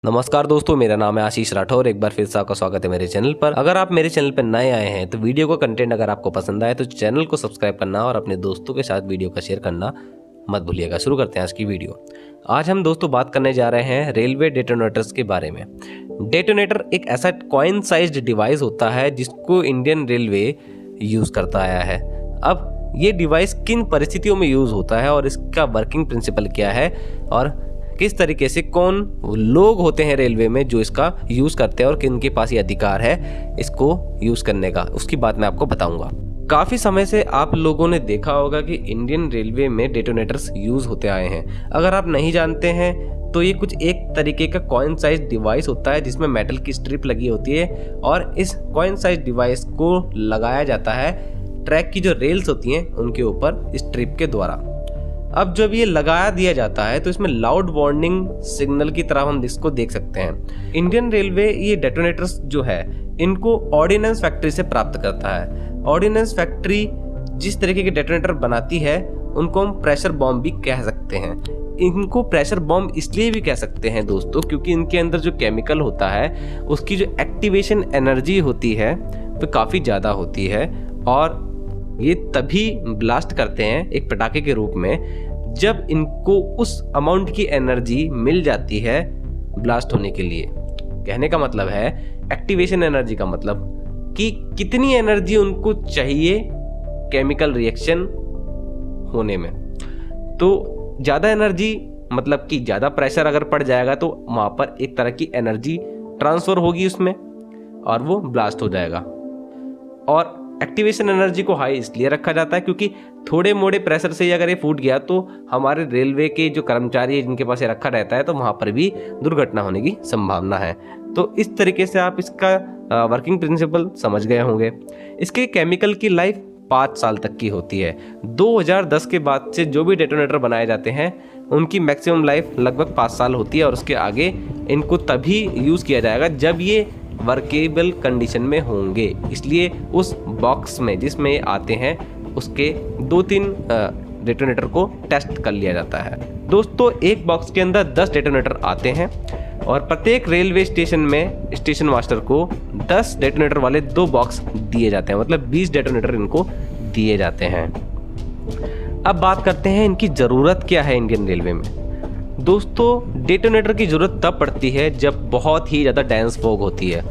नमस्कार दोस्तों, मेरा नाम है आशीष राठौर। एक बार फिर से आपका स्वागत है मेरे चैनल पर। अगर आप मेरे चैनल पर नए आए हैं तो वीडियो का कंटेंट अगर आपको पसंद आए तो चैनल को सब्सक्राइब करना और अपने दोस्तों के साथ वीडियो का शेयर करना मत भूलिएगा। शुरू करते हैं आज की वीडियो। आज हम दोस्तों बात करने जा रहे हैं रेलवे डेटोनेटर्स के बारे में। डेटोनेटर एक ऐसा कॉइन साइज्ड डिवाइस होता है जिसको इंडियन रेलवे यूज करता आया है। अब ये डिवाइस किन परिस्थितियों में यूज होता है और इसका वर्किंग प्रिंसिपल क्या है और किस तरीके से कौन लोग होते हैं रेलवे में जो इसका यूज करते हैं और किन के पास ये अधिकार है इसको यूज करने का, उसकी बात मैं आपको बताऊंगा। काफी समय से आप लोगों ने देखा होगा कि इंडियन रेलवे में डेटोनेटर्स यूज होते आए हैं। अगर आप नहीं जानते हैं तो ये कुछ एक तरीके का कॉइन साइज डिवाइस होता है जिसमें मेटल की स्ट्रिप लगी होती है और इस कॉइन साइज डिवाइस को लगाया जाता है ट्रैक की जो रेल्स होती हैं उनके ऊपर स्ट्रिप के द्वारा। अब जब ये लगाया दिया जाता है तो इसमें लाउड वार्निंग सिग्नल की तरह हम इसको देख सकते हैं। इंडियन रेलवे ये डेटोनेटर्स जो है इनको ऑर्डिनेंस फैक्ट्री से प्राप्त करता है। ऑर्डिनेंस फैक्ट्री जिस तरीके के डेटोनेटर बनाती है उनको हम प्रेशर बॉम्ब भी कह सकते हैं। इनको प्रेशर बॉम्ब इसलिए भी कह सकते हैं दोस्तों क्योंकि इनके अंदर जो केमिकल होता है उसकी जो एक्टिवेशन एनर्जी होती है वो काफ़ी ज़्यादा होती है और ये तभी ब्लास्ट करते हैं एक पटाखे के रूप में जब इनको उस अमाउंट की एनर्जी मिल जाती है ब्लास्ट होने के लिए। कहने का मतलब है एक्टिवेशन एनर्जी का मतलब कि कितनी एनर्जी उनको चाहिए केमिकल रिएक्शन होने में। तो ज़्यादा एनर्जी मतलब कि ज़्यादा प्रेशर अगर पड़ जाएगा तो वहाँ पर एक तरह की एनर्जी ट्रांसफ़र होगी उसमें और वो ब्लास्ट हो जाएगा। और एक्टिवेशन एनर्जी को हाई इसलिए रखा जाता है क्योंकि थोड़े मोड़े प्रेशर से ही अगर ये फूट गया तो हमारे रेलवे के जो कर्मचारी है जिनके पास ये रखा रहता है तो वहाँ पर भी दुर्घटना होने की संभावना है। तो इस तरीके से आप इसका वर्किंग प्रिंसिपल समझ गए होंगे। इसके केमिकल की लाइफ 5 साल तक की होती है। 2010 के बाद से जो भी डेटोनेटर बनाए जाते हैं उनकी मैक्सिमम लाइफ लगभग 5 साल होती है और उसके आगे इनको तभी यूज़ किया जाएगा जब ये वर्केबल कंडीशन में होंगे। इसलिए उस बॉक्स में जिसमें आते हैं उसके 2-3 डेटोनेटर को टेस्ट कर लिया जाता है। दोस्तों एक बॉक्स के अंदर 10 डेटोनेटर आते हैं और प्रत्येक रेलवे स्टेशन में स्टेशन मास्टर को 10 डेटोनेटर वाले 2 बॉक्स दिए जाते हैं, मतलब 20 डेटोनेटर इनको दिए जाते हैं। अब बात करते हैं इनकी ज़रूरत क्या है इंडियन रेलवे में। दोस्तों डेटोनेटर की ज़रूरत तब पड़ती है जब बहुत ही ज़्यादा डेंस फॉग होती है।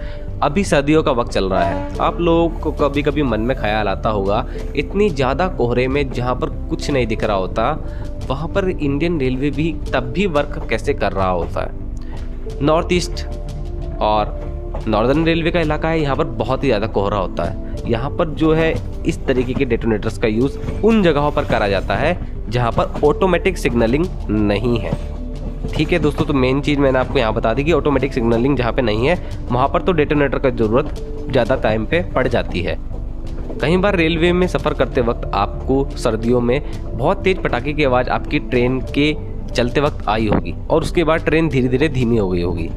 अभी सर्दियों का वक्त चल रहा है। आप लोगों को कभी कभी मन में ख्याल आता होगा इतनी ज़्यादा कोहरे में जहाँ पर कुछ नहीं दिख रहा होता वहाँ पर इंडियन रेलवे भी तब भी वर्क कैसे कर रहा होता है। नॉर्थ ईस्ट और नॉर्दर्न रेलवे का इलाका है, यहाँ पर बहुत ही ज़्यादा कोहरा होता है। यहाँ पर जो है इस तरीके के डेटोनेटर्स का यूज़ उन जगहों पर करा जाता है जहाँ पर ऑटोमेटिक सिग्नलिंग नहीं है। ठीक है दोस्तों, तो मेन चीज़ मैंने आपको यहाँ बता दी कि ऑटोमेटिक सिग्नलिंग जहाँ पे नहीं है वहाँ पर तो डेटोनेटर का ज़रूरत ज़्यादा टाइम पे पड़ जाती है। कई बार रेलवे में सफ़र करते वक्त आपको सर्दियों में बहुत तेज़ पटाखे की आवाज़ आपकी ट्रेन के चलते वक्त आई होगी और उसके बाद ट्रेन धीरे धीरे धीमी हो गई होगी।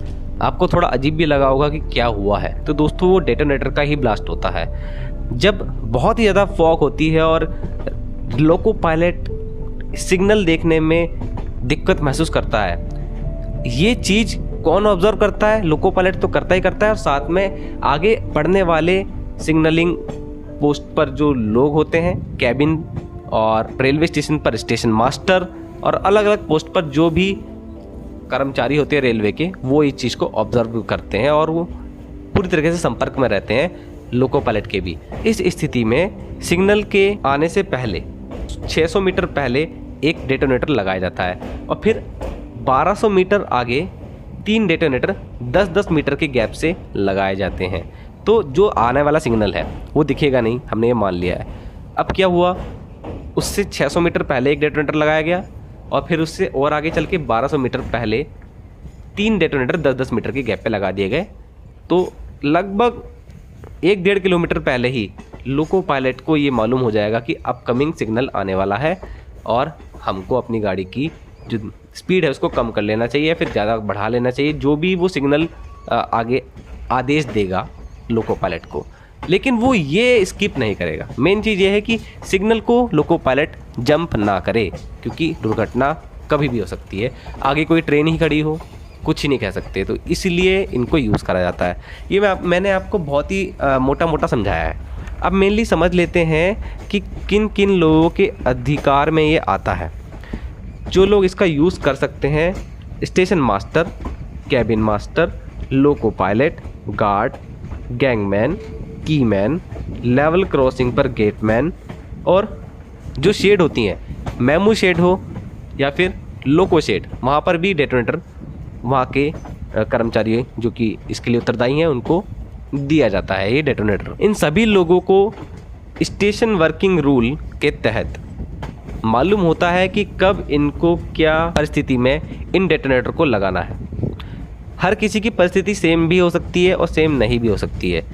आपको थोड़ा अजीब भी लगा होगा कि क्या हुआ है। तो दोस्तों वो डेटोनेटर का ही ब्लास्ट होता है। जब बहुत ही ज़्यादा फॉग होती है और लोको पायलट सिग्नल देखने में दिक्कत महसूस करता है, ये चीज़ कौन ऑब्जर्व करता है? लोको पायलट तो करता ही करता है और साथ में आगे पढ़ने वाले सिग्नलिंग पोस्ट पर जो लोग होते हैं, कैबिन और रेलवे स्टेशन पर स्टेशन मास्टर और अलग अलग पोस्ट पर जो भी कर्मचारी होते हैं रेलवे के, वो इस चीज़ को ऑब्जर्व करते हैं और वो पूरी तरीके से संपर्क में रहते हैं लोको पायलट के भी। इस स्थिति में सिग्नल के आने से पहले 600 मीटर पहले एक डेटोनेटर लगाया जाता है और फिर 1200 मीटर आगे 3 डेटोनेटर 10-10 मीटर के गैप से लगाए जाते हैं। तो जो आने वाला सिग्नल है वो दिखेगा नहीं, हमने ये मान लिया है। अब क्या हुआ, उससे 600 मीटर पहले एक डेटोनेटर लगाया गया और फिर उससे और आगे चल के 1200 मीटर पहले 3 डेटोनेटर 10-10 मीटर के गैप पे लगा दिए गए। तो लगभग 1-1.5 किलोमीटर पहले ही लोको पायलट को ये मालूम हो जाएगा कि अपकमिंग सिग्नल आने वाला है और हमको अपनी गाड़ी की जो स्पीड है उसको कम कर लेना चाहिए, फिर ज़्यादा बढ़ा लेना चाहिए, जो भी वो सिग्नल आगे आदेश देगा लोको पायलट को। लेकिन वो ये स्किप नहीं करेगा। मेन चीज़ ये है कि सिग्नल को लोको पायलट जंप ना करे क्योंकि दुर्घटना कभी भी हो सकती है। आगे कोई ट्रेन ही खड़ी हो कुछ ही नहीं कह सकते, तो इसलिए इनको यूज़ करा जाता है। ये मैंने आपको बहुत ही मोटा मोटा समझाया है। अब मेनली समझ लेते हैं कि किन किन लोगों के अधिकार में ये आता है। जो लोग इसका यूज़ कर सकते हैं, station master, cabin master, loco pilot, guard, gangman, keyman, level crossing पर गेटमैन, और जो शेड होती हैं, मेमू शेड हो या फिर लोको शेड, वहाँ पर भी डेटोनेटर वहाँ के कर्मचारी जो कि इसके लिए उत्तरदायी हैं उनको दिया जाता है ये डेटोनेटर। इन सभी लोगों को स्टेशन वर्किंग रूल के तहत मालूम होता है कि कब इनको क्या परिस्थिति में इन डेटोनेटर को लगाना है। हर किसी की परिस्थिति सेम भी हो सकती है और सेम नहीं भी हो सकती है।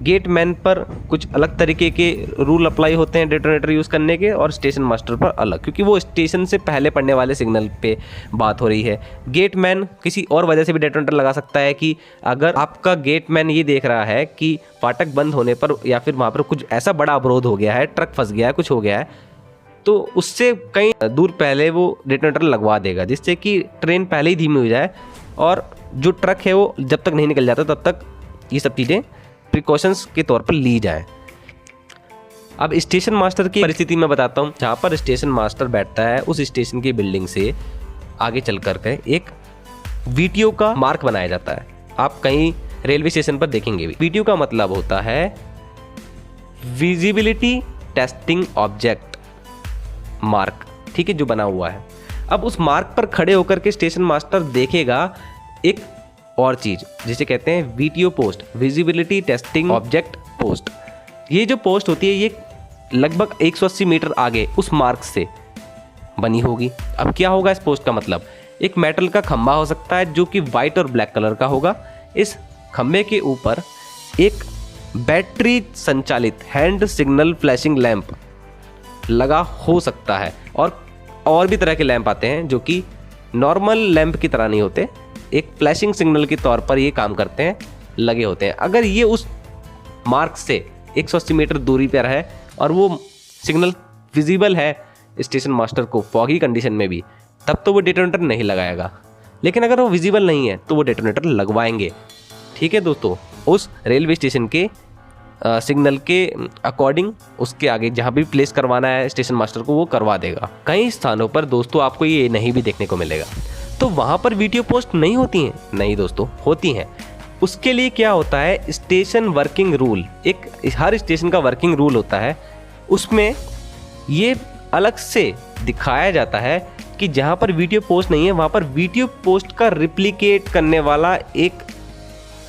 गेटमैन पर कुछ अलग तरीके के रूल अप्लाई होते हैं डेटोनेटर यूज़ करने के, और स्टेशन मास्टर पर अलग, क्योंकि वो स्टेशन से पहले पड़ने वाले सिग्नल पे बात हो रही है। गेटमैन किसी और वजह से भी डेटोनेटर लगा सकता है कि अगर आपका गेटमैन ये देख रहा है कि फाटक बंद होने पर या फिर वहाँ पर कुछ ऐसा बड़ा अवरोध हो गया है, ट्रक फंस गया है, कुछ हो गया है, तो उससे कहीं दूर पहले वो डेटोनेटर लगवा देगा, जिससे कि ट्रेन पहले ही धीमी हो जाए और जो ट्रक है वो जब तक नहीं निकल जाता तब तक ये सब चीज़ें प्रिकॉशंस के तौर पर ली जाए। अब स्टेशन मास्टर की परिस्थिति मैं बताता हूँ। जहाँ पर स्टेशन मास्टर बैठता है उस स्टेशन की बिल्डिंग से आगे चल कर के एक वीटीओ का मार्क बनाया जाता है। आप कहीं रेलवे स्टेशन पर देखेंगे भी। वीटीओ का मतलब होता है विजिबिलिटी टेस्टिंग ऑब्जेक्ट मार्क, ठीक है, जो बना हुआ है। अब उस मार्क पर खड़े होकर के स्टेशन मास्टर देखेगा एक और चीज़ जिसे कहते हैं VTO post, visibility testing object post. ये जो पोस्ट होती है ये लगभग 180 मीटर आगे उस मार्क से बनी होगी। अब क्या होगा इस पोस्ट का मतलब, एक मेटल का खंभा हो सकता है जो कि वाइट और ब्लैक कलर का होगा। इस खंभे के ऊपर एक बैटरी संचालित हैंड सिग्नल फ्लैशिंग लैंप लगा हो सकता है, और भी तरह के लैंप आते हैं जो कि नॉर्मल लैंप की तरह नहीं होते, एक फ्लैशिंग सिग्नल के तौर पर ये काम करते हैं, लगे होते हैं। अगर ये उस मार्क से 180 मीटर दूरी पर है और वो सिग्नल विजिबल है स्टेशन मास्टर को फॉगी कंडीशन में भी, तब तो वो डेटोनेटर नहीं लगाएगा। लेकिन अगर वो विजिबल नहीं है तो वो डेटोनेटर लगवाएंगे। ठीक है दोस्तों, उस रेलवे स्टेशन के सिग्नल के अकॉर्डिंग उसके आगे जहाँ भी प्लेस करवाना है स्टेशन मास्टर को वो करवा देगा। कई स्थानों पर दोस्तों आपको ये नहीं भी देखने को मिलेगा, तो वहाँ पर वीडियो पोस्ट नहीं होती हैं। नहीं दोस्तों, होती हैं। उसके लिए क्या होता है, स्टेशन वर्किंग रूल, एक हर स्टेशन का वर्किंग रूल होता है। उसमें ये अलग से दिखाया जाता है कि जहाँ पर वीडियो पोस्ट नहीं है वहाँ पर वीडियो पोस्ट का रिप्लिकेट करने वाला एक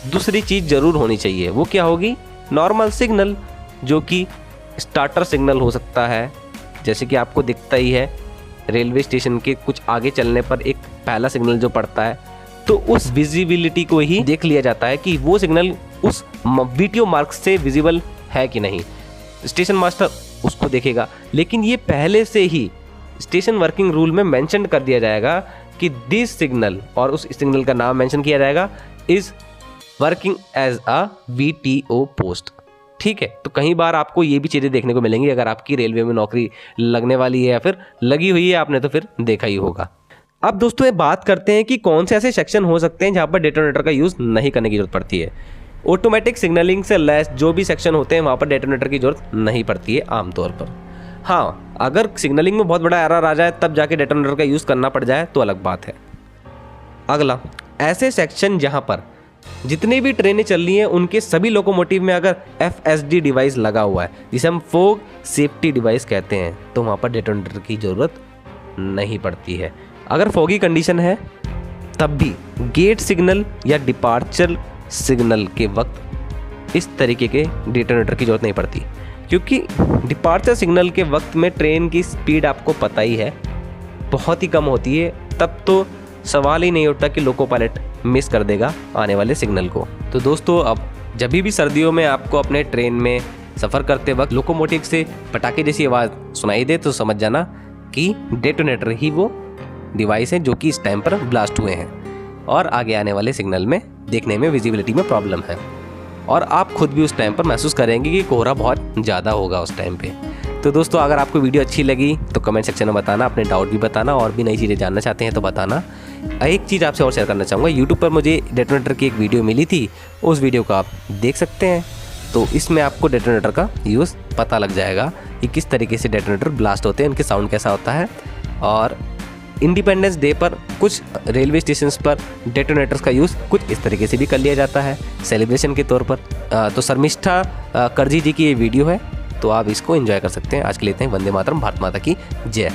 दूसरी चीज़ ज़रूर होनी चाहिए। वो क्या होगी, नॉर्मल सिग्नल, जो कि स्टार्टर सिग्नल हो सकता है, जैसे कि आपको दिखता ही है रेलवे स्टेशन के कुछ आगे चलने पर एक पहला सिग्नल जो पड़ता है, तो उस विजिबिलिटी को ही देख लिया जाता है कि वो सिग्नल उस वीडियो मार्क से विजिबल है कि नहीं। स्टेशन मास्टर उसको देखेगा, लेकिन ये पहले से ही स्टेशन वर्किंग रूल में मेंशन कर दिया जाएगा कि दिस सिग्नल, और उस सिग्नल का नाम मेंशन किया जाएगा, is working as a VTO post. ठीक है, तो कई बार आपको ये भी चीज़ें देखने को मिलेंगी। अगर आपकी रेलवे में नौकरी लगने वाली है या फिर लगी हुई है, आपने तो फिर देखा ही होगा। अब दोस्तों ये बात करते हैं कि कौन से ऐसे सेक्शन हो सकते हैं जहाँ पर डेटोनेटर का यूज़ नहीं करने की जरूरत पड़ती है। ऑटोमेटिक सिग्नलिंग से लैस जो भी सेक्शन होते हैं वहाँ पर डेटोनेटर की जरूरत नहीं पड़ती है आमतौर पर। हाँ, अगर सिग्नलिंग में बहुत बड़ा एरर आ जाए तब जाके डेटोनेटर का यूज़ करना पड़ जाए तो अलग बात है। अगला, ऐसे सेक्शन जहाँ पर जितनी भी ट्रेनें चल रही हैं उनके सभी लोकोमोटिव में अगर FSD डिवाइस लगा हुआ है, जिसे हम फोग सेफ्टी डिवाइस कहते हैं, तो वहाँ पर डेटोनेटर की ज़रूरत नहीं पड़ती है। अगर फॉगी कंडीशन है तब भी गेट सिग्नल या डिपार्चर सिग्नल के वक्त इस तरीके के डेटोनेटर की ज़रूरत नहीं पड़ती, क्योंकि डिपार्चर सिग्नल के वक्त में ट्रेन की स्पीड आपको पता ही है बहुत ही कम होती है। तब तो सवाल ही नहीं उठता कि लोको पायलट मिस कर देगा आने वाले सिग्नल को। तो दोस्तों, अब जब भी सर्दियों में आपको अपने ट्रेन में सफ़र करते वक्त लोकोमोटिव से पटाखे जैसी आवाज़ सुनाई दे तो समझ जाना कि डेटोनेटर ही वो डिवाइस है जो कि इस टाइम पर ब्लास्ट हुए हैं और आगे आने वाले सिग्नल में देखने में विजिबिलिटी में प्रॉब्लम है। और आप खुद भी उस टाइम पर महसूस करेंगे कि कोहरा बहुत ज़्यादा होगा उस टाइम पे। तो दोस्तों, अगर आपको वीडियो अच्छी लगी तो कमेंट सेक्शन में बताना, अपने डाउट भी बताना, और भी नई चीज़ें जानना चाहते हैं तो बताना। एक चीज़ आपसे और शेयर करना चाहूँगा, यूट्यूब पर मुझे डेटोनेटर की एक वीडियो मिली थी, उस वीडियो को आप देख सकते हैं। तो इसमें आपको डेटोनेटर का यूज़ पता लग जाएगा कि किस तरीके से डेटोनेटर ब्लास्ट होते हैं, उनके साउंड कैसा होता है। और इंडिपेंडेंस डे पर कुछ रेलवे स्टेशंस पर डेटोनेटर्स का यूज़ कुछ इस तरीके से भी कर लिया जाता है सेलिब्रेशन के तौर पर। तो शर्मिष्ठा करजी जी की ये वीडियो है, तो आप इसको एंजॉय कर सकते हैं। आज के लिए इतना ही। वंदे मातरम, भारत माता की जय।